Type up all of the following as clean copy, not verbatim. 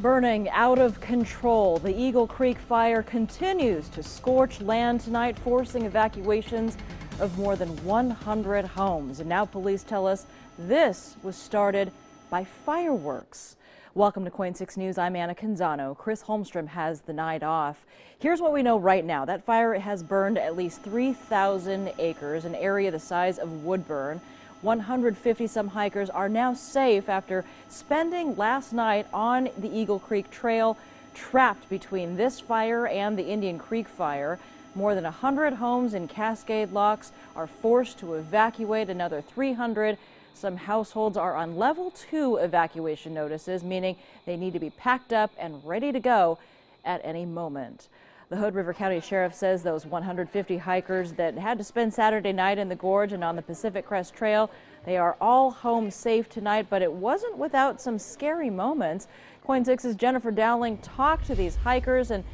Burning out of control, the Eagle Creek fire continues to scorch land tonight, forcing evacuations of more than 100 homes. And now police tell us this was started by fireworks. Welcome to KOIN 6 News. I'm Anna Canzano. Chris Holmstrom has the night off. Here's what we know right now. That fire has burned at least 3,000 acres, an area the size of Woodburn. 150-some hikers are now safe after spending last night on the Eagle Creek Trail, trapped between this fire and the Indian Creek fire. More than 100 homes in Cascade Locks are forced to evacuate. Another 300. Some households are on level 2 evacuation notices, meaning they need to be packed up and ready to go at any moment. The Hood River County Sheriff says those 150 hikers that had to spend Saturday night in the gorge and on the Pacific Crest Trail, they are all home safe tonight, but it wasn't without some scary moments. KOIN 6's Jennifer Dowling talked to these hikers and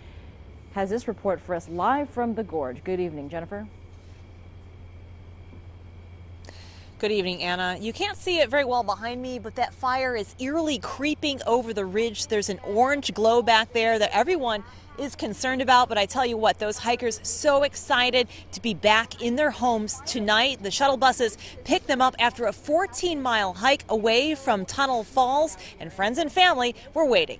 has this report for us live from the gorge. Good evening, Jennifer. Good evening, Anna. You can't see it very well behind me, but that fire is eerily creeping over the ridge. There's an orange glow back there that everyone is concerned about, but I tell you what, those hikers so excited to be back in their homes tonight. The shuttle buses pick them up after a 14-mile hike away from Tunnel Falls, and friends and family were waiting.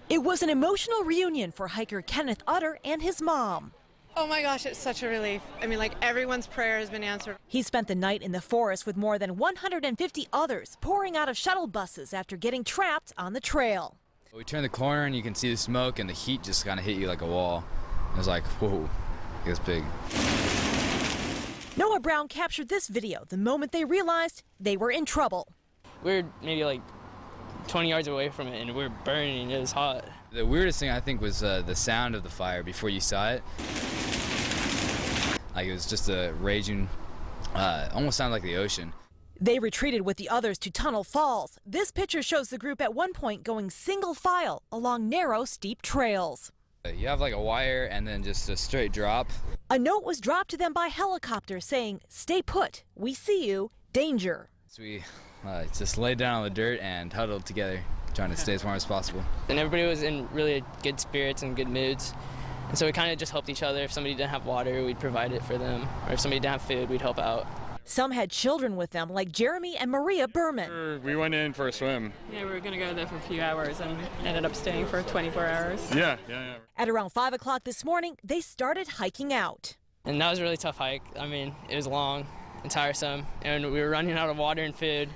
It was an emotional reunion for hiker Kenneth Utter and his mom. Oh my gosh, it's such a relief. I mean, like, everyone's prayer has been answered. He spent the night in the forest with more than 150 others pouring out of shuttle buses after getting trapped on the trail. We turned the corner and you can see the smoke and the heat just kind of hit you like a wall. It was like, whoa, it was big. Noah Brown captured this video the moment they realized they were in trouble. We were maybe like 20 yards away from it and we were burning. It was hot. The weirdest thing I think was the sound of the fire before you saw it. Like it was just a raging, almost sounded like the ocean. They retreated with the others to Tunnel Falls. This picture shows the group at one point going single file along narrow, steep trails. You have like a wire and then just a straight drop. A note was dropped to them by helicopter saying, "Stay put, we see you, danger." So we just laid down on the dirt and huddled together, trying to stay as warm as possible. And everybody was in really good spirits and good moods. And so we kind of just helped each other. If somebody didn't have water, we'd provide it for them. Or if somebody didn't have food, we'd help out. Some had children with them, like Jeremy and Maria Berman. We went in for a swim. Yeah, we were going to go there for a few hours and ended up staying for 24 hours. Yeah. At around 5 o'clock this morning, they started hiking out. And that was a really tough hike. I mean, it was long and tiresome. And we were running out of water and food.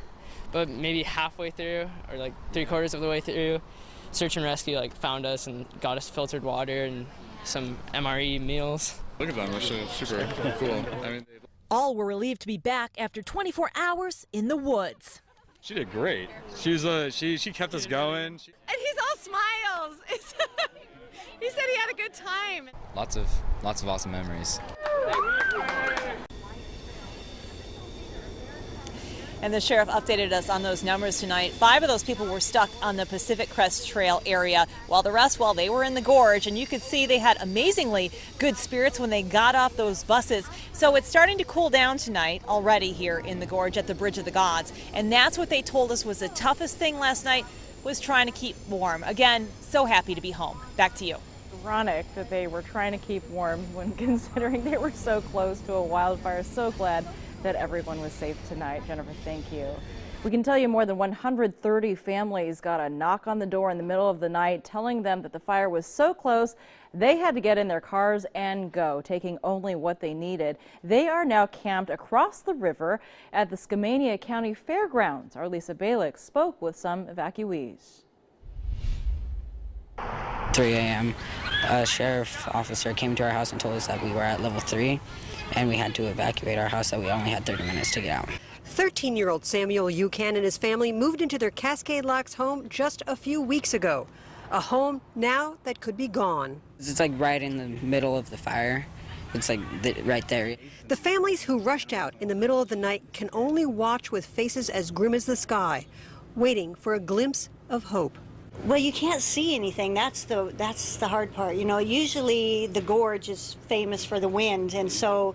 But maybe halfway through, or like 3/4 of the way through, search and rescue found us and got us filtered water and some MRE meals. Look at them, they're super cool. I mean, all were relieved to be back after 24 hours in the woods. She did great. She was she kept us going. And he's all smiles. He said he had a good time. Lots of awesome memories. And the sheriff updated us on those numbers tonight. 5 of those people were stuck on the Pacific Crest Trail area, while the rest, they were in the gorge. And you could see they had amazingly good spirits when they got off those buses. So it's starting to cool down tonight already here in the gorge at the Bridge of the Gods. And that's what they told us was the toughest thing last night, was trying to keep warm. Again, so happy to be home. Back to you. Ironic that they were trying to keep warm when considering they were so close to a wildfire. So glad that everyone was safe tonight. Jennifer, thank you. We can tell you more than 130 families got a knock on the door in the middle of the night telling them that the fire was so close they had to get in their cars and go, taking only what they needed. They are now camped across the river at the Skamania County Fairgrounds. Our Lisa Balick spoke with some evacuees. 3 a.m. A sheriff officer came to our house and told us that we were at level 3 and we had to evacuate our house, that we only had 30 minutes to get out. 13-year-old Samuel Yucan and his family moved into their Cascade Locks home just a few weeks ago. A home now that could be gone. It's like right in the middle of the fire. It's like right there. The families who rushed out in the middle of the night can only watch with faces as grim as the sky, waiting for a glimpse of hope. Well, you can't see anything. That's the hard part. You know, usually the gorge is famous for the wind, and so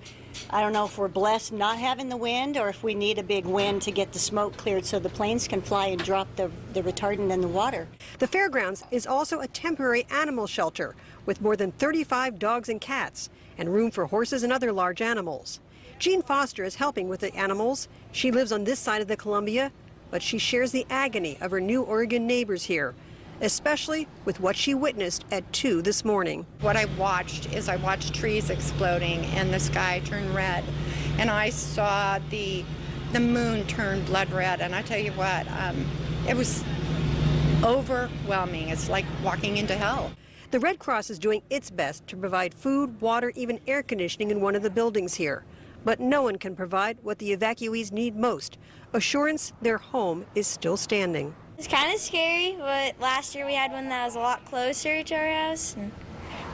I don't know if we're blessed not having the wind or if we need a big wind to get the smoke cleared so the planes can fly and drop the retardant in the water. The fairgrounds is also a temporary animal shelter with more than 35 dogs and cats and room for horses and other large animals. Jean Foster is helping with the animals. She lives on this side of the Columbia, but she shares the agony of her new Oregon neighbors here, especially with what she witnessed at 2 this morning. What I watched is I watched trees exploding and the sky turn red, and I saw the moon turn blood red, and I tell you what, it was overwhelming. It's like walking into hell. The Red Cross is doing its best to provide food, water, even air conditioning in one of the buildings here. But no one can provide what the evacuees need most, assurance their home is still standing. It's kind of scary, but last year we had one that was a lot closer to our house, and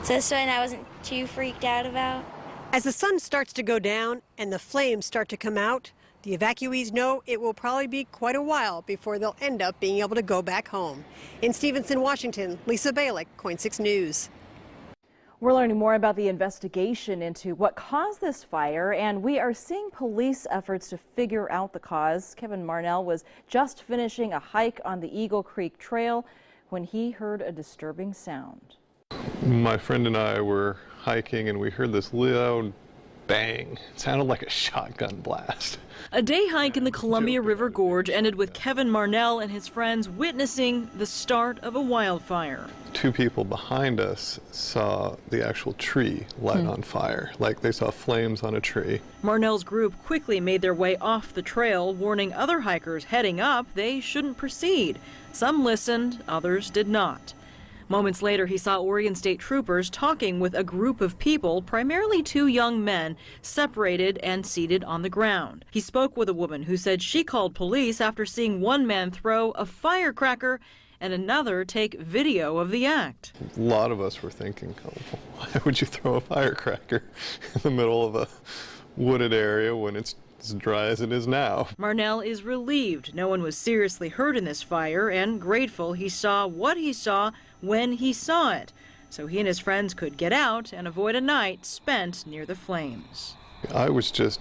so this one I wasn't too freaked out about. As the sun starts to go down and the flames start to come out, the evacuees know it will probably be quite a while before they'll end up being able to go back home. In Stevenson, Washington, Lisa Balick, KOIN 6 News. We're learning more about the investigation into what caused this fire, and we are seeing police efforts to figure out the cause. Kevin Marnell was just finishing a hike on the Eagle Creek Trail when he heard a disturbing sound. My friend and I were hiking and we heard this loud bang. It sounded like a shotgun blast. A day hike in the Columbia River Gorge ended with Kevin Marnell and his friends witnessing the start of a wildfire. 2 people behind us saw the actual tree light on fire, like they saw flames on a tree. Marnell's group quickly made their way off the trail, warning other hikers heading up they shouldn't proceed. Some listened, others did not. Moments later, he saw Oregon State troopers talking with a group of people, primarily 2 young men, separated and seated on the ground. He spoke with a woman who said she called police after seeing one man throw a firecracker and another take video of the act. A lot of us were thinking, oh, why would you throw a firecracker in the middle of a wooded area when it's as dry as it is now? Marnell is relieved no one was seriously hurt in this fire and grateful he saw what he saw when he saw it, so he and his friends could get out and avoid a night spent near the flames. I was just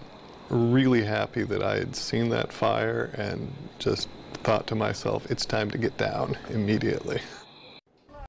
really happy that I had seen that fire and just thought to myself, it's time to get down immediately.